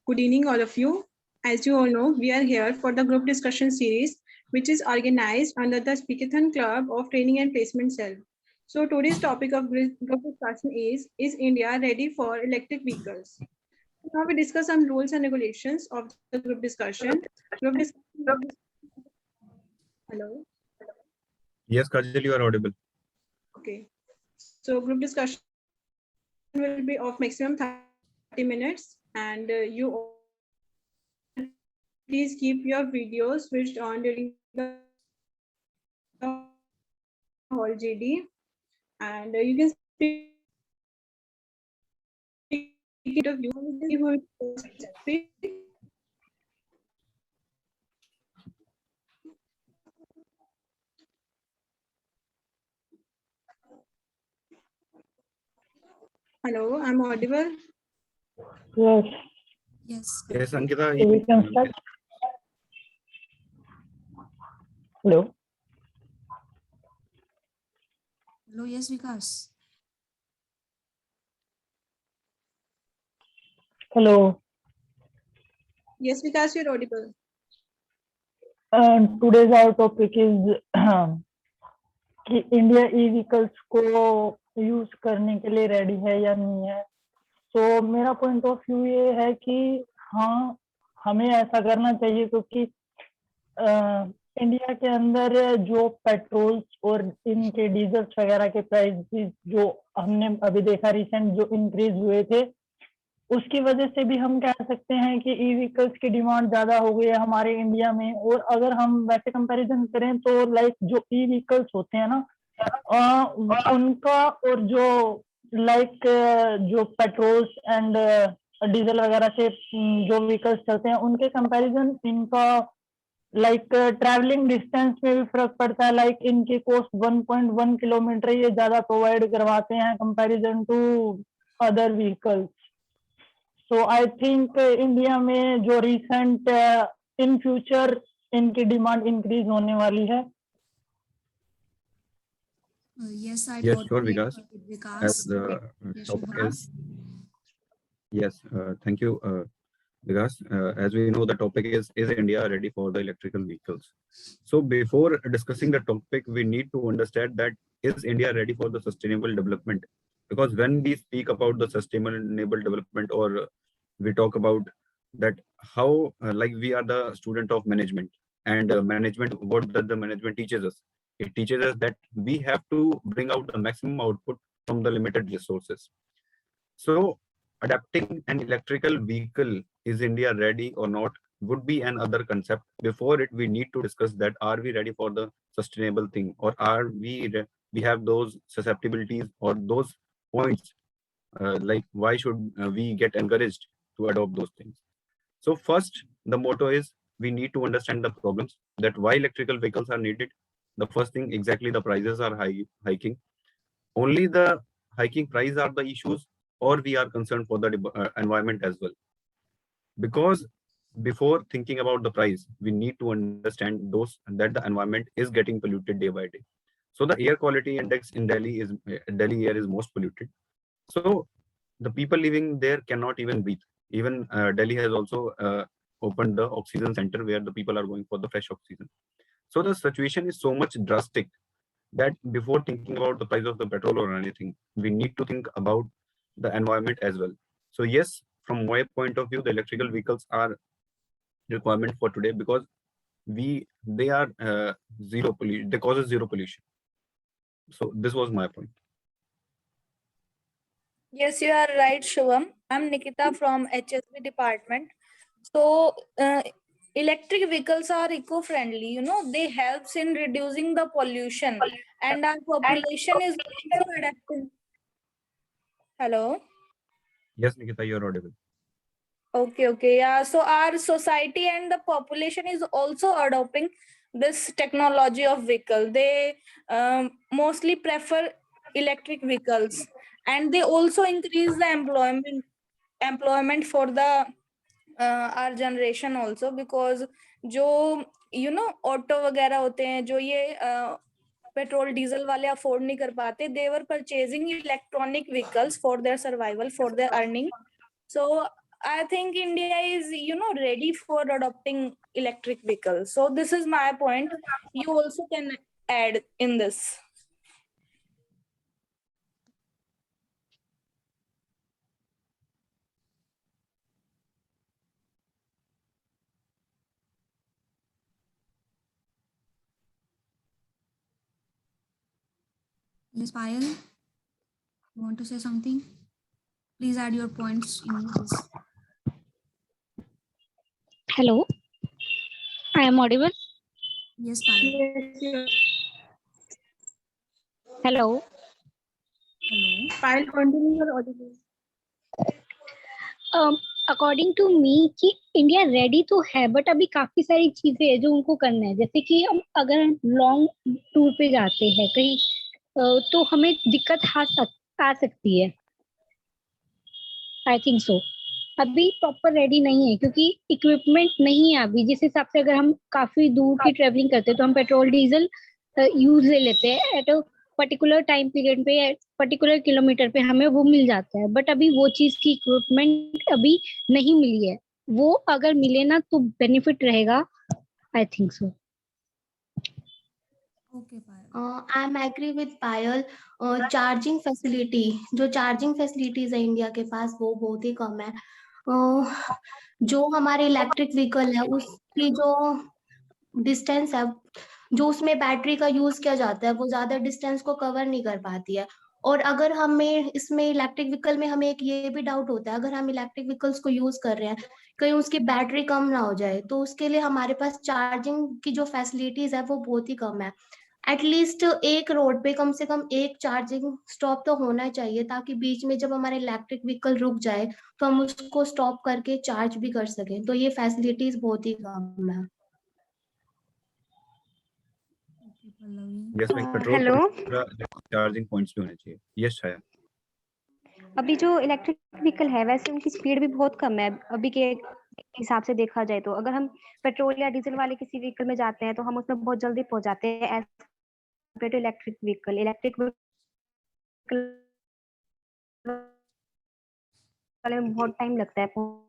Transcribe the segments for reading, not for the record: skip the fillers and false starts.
Good evening, all of you. As you all know, we are here for the group discussion series, which is organized under the Speakathon Club of Training and Placement Cell. So today's topic of group discussion is India ready for electric vehicles? Now we discuss some rules and regulations of the group discussion. Hello. Yes, Kajal, you are audible. Okay. So group discussion will be of maximum 30 minutes, and you please keep your videos switched on during the whole GD, and you can speak it of you. Hello, I'm audible. Yes. Yes. Yes, Ankita. So we can start. Hello. Hello, yes, Vikas. Hello. Yes, Vikas, you're audible. Today's our topic is कि India ई vehicles को use करने के लिए ready है या नहीं है. तो मेरा पॉइंट ऑफ व्यू ये है कि हाँ, हमें ऐसा करना चाहिए क्योंकि इंडिया के अंदर जो पेट्रोल्स और इनके डीजल्स वगैरह के प्राइस जो हमने अभी देखा रिसेंट जो इंक्रीज हुए थे, उसकी वजह से भी हम कह सकते हैं कि ई व्हीकल्स की डिमांड ज्यादा हो गई है हमारे इंडिया में. और अगर हम वैसे कंपैरिजन करें तो लाइक जो ई व्हीकल्स होते हैं ना, उनका और जो लाइक जो पेट्रोल्स एंड डीजल वगैरह से जो व्हीकल्स चलते हैं उनके कंपैरिजन इनका लाइक ट्रैवलिंग डिस्टेंस में भी फर्क पड़ता है. लाइक इनकी कॉस्ट 1.1 किलोमीटर ये ज्यादा प्रोवाइड करवाते हैं comparison to other vehicles. So I think India में जो रिसेंट इन फ्यूचर इनकी डिमांड इंक्रीज होने वाली है. Yes, I Yes, totally sure, agree Vikas. with Vikas. As the Yes, topic Shubham. is, yes, thank you, Vikas. As we know, the topic is India ready for the electrical vehicles? So before discussing the topic, we need to understand that is India ready for the sustainable development? Because when we speak about the sustainable development, or we talk about that how like we are the student of management, and management, what does the management teaches us? It teaches us that we have to bring out the maximum output from the limited resources. So adapting an electrical vehicle, is India ready or not, would be another concept. Before it, we need to discuss that are we ready for the sustainable thing, or are we have those susceptibilities or those points, like why should we get encouraged to adopt those things. So first, the motto is we need to understand the problems, that why electrical vehicles are needed. The first thing, exactly, the prices are hiking. Only the hiking price are the issues, or we are concerned for the environment as well. Because before thinking about the price, we need to understand those that the environment is getting polluted day by day. So the air quality index in Delhi air is most polluted. So the people living there cannot even breathe. Even Delhi has also opened the oxygen center where the people are going for the fresh oxygen. So the situation is so much drastic that before thinking about the price of the petrol or anything, we need to think about the environment as well. So yes, from my point of view, the electrical vehicles are requirement for today because they are zero pollution. They causes zero pollution. So this was my point. Yes, you are right, Shubham. I'm Nikita from HSB department. So, electric vehicles are eco-friendly. You know, they helps in reducing the pollution, and our population is also adapting. Hello. Yes, Nikita, you're audible. Okay, yeah. So our society and the population is also adopting this technology of vehicle. They mostly prefer electric vehicles, and they also increase the employment for the our generation also, because जो auto वगैरह होते हैं जो ये petrol diesel वाले afford नहीं कर पाते, they were purchasing electronic vehicles for their survival, for their earning. So I think India is, ready for adopting electric vehicles. So this is my point. You also can add in this. Yes, Payal, you want to say something? Please add your points in this. Hello, I am audible. Yes, Payal. Yes, yes. Hello. Hello. Payal, continue your audible. According to me कि India ready तो है, but अभी काफी सारी चीजें हैं जो उनको करना है। जैसे कि हम अगर लॉन्ग टूर पे जाते हैं कहीं, तो हमें दिक्कत आ सकती है। आई थिंक सो अभी प्रॉपर रेडी नहीं है, क्योंकि इक्विपमेंट नहीं है अभी। जिस हिसाब से अगर हम काफी दूर की ट्रेवलिंग करते हैं तो हम पेट्रोल डीजल यूज ले लेते हैं at a particular time period पे, पर्टिकुलर किलोमीटर पे हमें वो मिल जाता है। बट अभी वो चीज की इक्विपमेंट अभी नहीं मिली है। वो अगर मिले ना तो बेनिफिट रहेगा, I think so. Okay, Payal. I am agree with Payal. Charging facility, जो चार्जिंग फैसिलिटीज है इंडिया के पास वो बहुत ही कम है। जो हमारे इलेक्ट्रिक व्हीकल है उसकी जो डिस्टेंस है, जो उसमें बैटरी का यूज किया जाता है वो ज्यादा डिस्टेंस को कवर नहीं कर पाती है। और अगर हमें इसमें इलेक्ट्रिक व्हीकल में हमें एक ये भी डाउट होता है, अगर हम इलेक्ट्रिक व्हीकल्स को यूज कर रहे हैं कहीं उसकी बैटरी कम ना हो जाए, तो उसके लिए हमारे पास चार्जिंग की जो फैसिलिटीज है वो बहुत ही कम है। एटलीस्ट एक रोड पे कम से कम एक चार्जिंग स्टॉप तो होना चाहिए, ताकि बीच में जब हमारे इलेक्ट्रिक व्हीकल रुक जाए तो हम उसको स्टॉप करके चार्ज भी कर सकें। तो ये फैसिलिटीज बहुत ही कम है। Okay, Pallavi. Yes, like petrol hello, charging points भी होने चाहिए। यस छाया। अभी जो इलेक्ट्रिक व्हीकल है वैसे उनकी स्पीड भी बहुत कम है अभी के हिसाब से देखा जाए। तो अगर हम पेट्रोल या डीजल वाले किसी व्हीकल में जाते हैं तो हम उसमें बहुत जल्दी पहुंच जाते हैं as compare to electric vehicle. Electric vehicle वाले में बहुत टाइम लगता है पहुंचने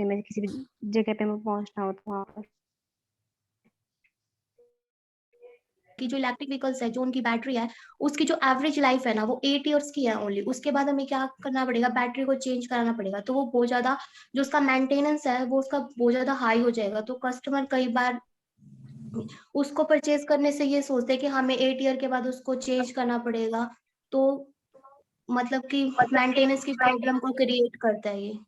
में, किसी भी जगह पे हमें पहुंचना हो तो वहाँ पर। कि जो इलेक्ट्रिक व्हीकल्स है, जो उनकी बैटरी है, उसकी जो एवरेज लाइफ है ना वो 8 ईयर्स की है ओनली। उसके बाद हमें क्या करना पड़ेगा, बैटरी को चेंज कराना पड़ेगा। तो वो बहुत ज्यादा, जो उसका मेंटेनेंस है वो उसका बहुत ज्यादा हाई हो जाएगा। तो कस्टमर कई बार उसको परचेज करने से ये सोचते हैं कि हमें 8 ईयर के बाद उसको चेंज करना पड़ेगा। तो मतलब कि मेंटेनेंस की प्रॉब्लम को क्रिएट करता है ये।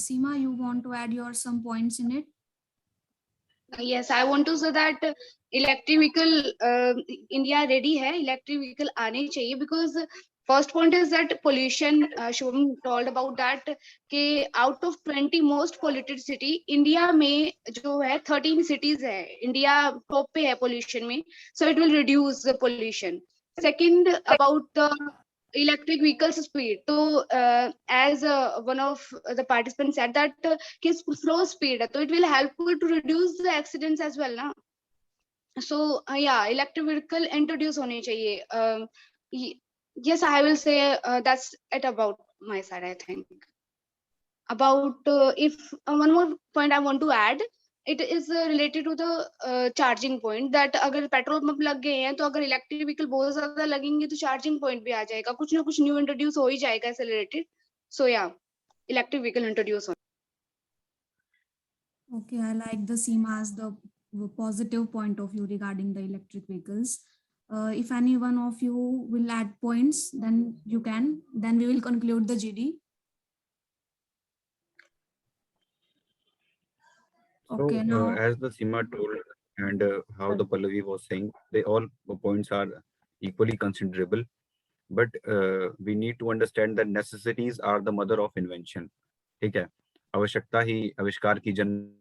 Seema, you want to add your some points in it? Yes, I want to say that electric vehicle India ready है, electric vehicle आने चाहिए, because first point is that pollution. Shubham told about that कि out of 20 most polluted city India में जो है 13 cities है, India top पे है pollution में, so it will reduce the pollution. Second, about the electric vehicles speed. तो as one of the participants said that कि slow speed है, तो it will helpful to reduce the accidents as well ना. So yeah, electric vehicle introduce होने चाहिए. Yes, I will say that's it about my side. I think about if one more point I want to add, it is related to the charging point, that अगर petrol pump लग गए हैं तो अगर electric vehicle बहुत ज्यादा लगेंगे तो चार्जिंग पॉइंट भी आ जाएगा, कुछ ना कुछ न्यू इंट्रोड्यूस हो ही जाएगा इससे रिलेटेड. सो या इलेक्ट्रिक व्हीकल इंट्रोड्यूस हो. Okay, I like the Seema as the positive point of view regarding the electric vehicles. If any one of you will add points, then you can. Then we will conclude the GD. Okay, now As the Seema told and how the Pallavi was saying, they all points are equally considerable. But we need to understand that necessities are the mother of invention. ठीक है, आवश्यकता ही आविष्कार की जन्म.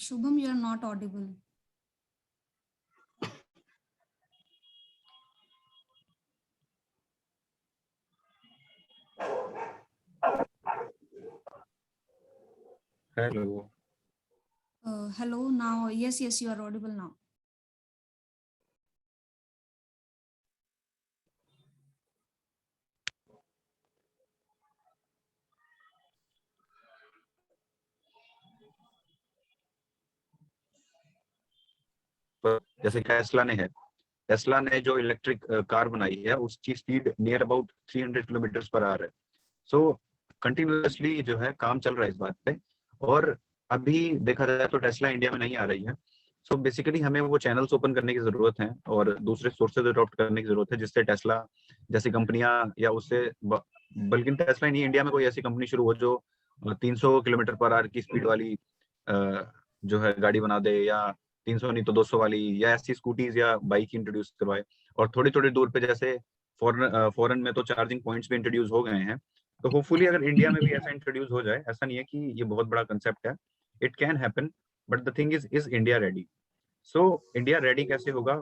Shubham, you are not audible. Hello. Hello, now, yes, you are audible now. जैसे Tesla ने जो electric car बनाई है उसकी speed near about 300 kilometre per hour है. सो कंटिन्यूअसली जो है काम चल रहा है इस बात पे. और अभी देखा जाए तो टेस्ला इंडिया में नहीं आ रही है. सो बेसिकली हमें वो चैनल्स ओपन करने की जरूरत है और दूसरे सोर्सेज अडॉप्ट करने की जरूरत है जिससे टेस्ला जैसी कंपनियां या उससे बल्कि टेस्ला नहीं, इंडिया में कोई ऐसी कंपनी शुरू हो जो 300 किलोमीटर पर आवर की स्पीड वाली जो है गाड़ी बना दे, या 300 नहीं तो 200 वाली, या ऐसी स्कूटीज या बाइक इंट्रोड्यूस करवाए. और थोड़ी थोड़ी दूर पे जैसे फॉरेन में तो चार्जिंग पॉइंट्स भी इंट्रोड्यूस हो गए हैं. तो होपफुली अगर इंडिया में भी ऐसा इंट्रोड्यूस हो जाए, ऐसा नहीं है कि ये बहुत बड़ा कंसेप्ट है, it can happen, but the thing is India ready? So India ready कैसे होगा?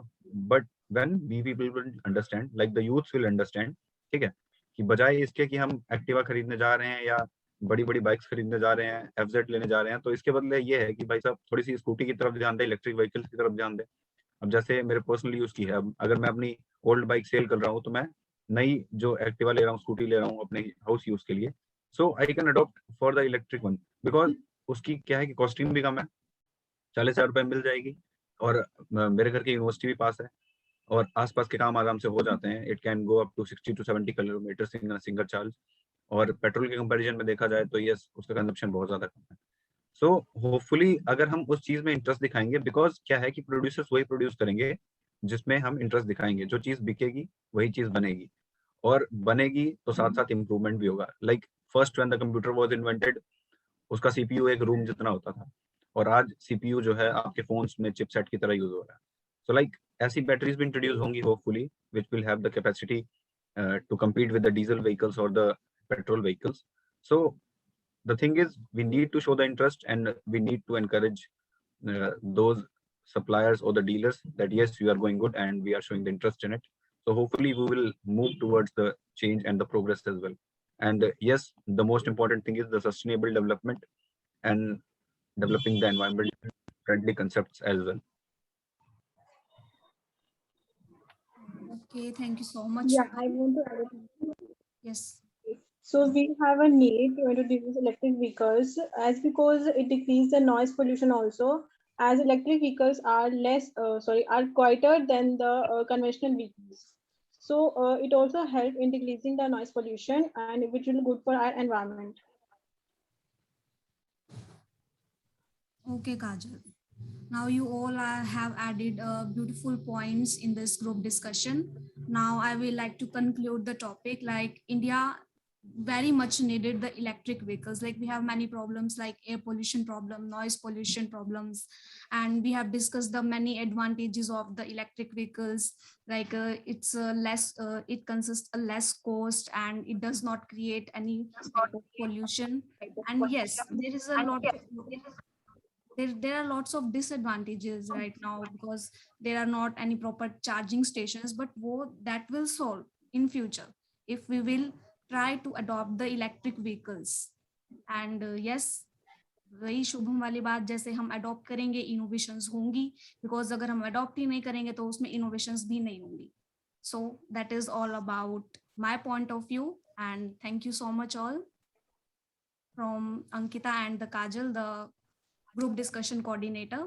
But when we people will understand, like the youth will understand, ठीक है, कि बजाय इसके कि हम एक्टिवा खरीदने जा रहे हैं या बड़ी बड़ी बाइक्स खरीदने जा रहे हैं, एफजेड लेने जा रहे हैं, तो इसके बदले ये है कि भाई साहब थोड़ी सी स्कूटी की तरफ ध्यान दें, इलेक्ट्रिक व्हीकल्स की तरफ ध्यान दें. अब जैसे मेरे पर्सनल यूज की है, अब अगर मैं अपनी ओल्ड बाइक सेल कर रहा हूँ तो मैं नई जो एक्टिवा ले रहा हूँ, स्कूटी ले रहा हूँ अपने हाउस यूज के लिए. So I can adopt for the electric one, because उसकी क्या है कि कॉस्टिंग भी कम है, 40,000 रुपए मिल जाएगी, और मेरे घर की यूनिवर्सिटी भी पास है, और आसपास के काम आराम से हो जाते हैं. It can go up to 60 to 70 kilometre single charge. और पेट्रोल के कंपैरिजन में देखा जाए तो यस, उसका कंजप्शन बहुत ज्यादा कम है. सो होपफुली अगर हम उस चीज में इंटरेस्ट दिखाएंगे, बिकॉज क्या है कि प्रोड्यूसर्स वही प्रोड्यूस करेंगे जिसमें हम इंटरेस्ट दिखाएंगे. जो चीज बिकेगी वही चीज बनेगी, और बनेगी तो साथ साथ इम्प्रूवमेंट भी होगा. Like first when the computer was invented, उसका सीपीयू एक रूम जितना होता था, और आज सीपीयू जो है आपके फोन्स में चिपसेट की तरह यूज हो रहा है. सो लाइक ऐसी बैटरीज भी इंट्रोड्यूस होंगी hopefully, which will have the capacity to compete with the diesel vehicles or the petrol vehicles. So the thing is, we need to show the interest, and we need to encourage those suppliers or the dealers that yes, you are going good and we are showing the interest in it. So hopefully we will move towards the change and the progress as well. And yes, the most important thing is the sustainable development and developing the environment friendly concepts as well. Okay, thank you so much. Yeah, I want to add it. Yes. So we have a need to introduce electric vehicles because it decreases the noise pollution also, as electric vehicles are are quieter than the conventional vehicles. So it also helps in decreasing the noise pollution, and which will be good for our environment. Okay, Kajal. Now you all have added beautiful points in this group discussion. Now I will like to conclude the topic. Like India very much needed the electric vehicles. Like we have many problems like air pollution problem, noise pollution problems, and we have discussed the many advantages of the electric vehicles. Like it's less, it consists a less cost, and it does not create any pollution. And yes, there is a lot of there are lots of disadvantages right now because there are not any proper charging stations, but that will solve in future if we will try to adopt the electric vehicles. And yes, वही शुभम वाली बात, जैसे हम adopt करेंगे innovations होंगी, because अगर हम adopt ही नहीं करेंगे तो उसमें इनोवेशंस भी नहीं होंगी. So that is all about my point of view, and thank you so much all from Ankita and the Kajal, the group discussion coordinator.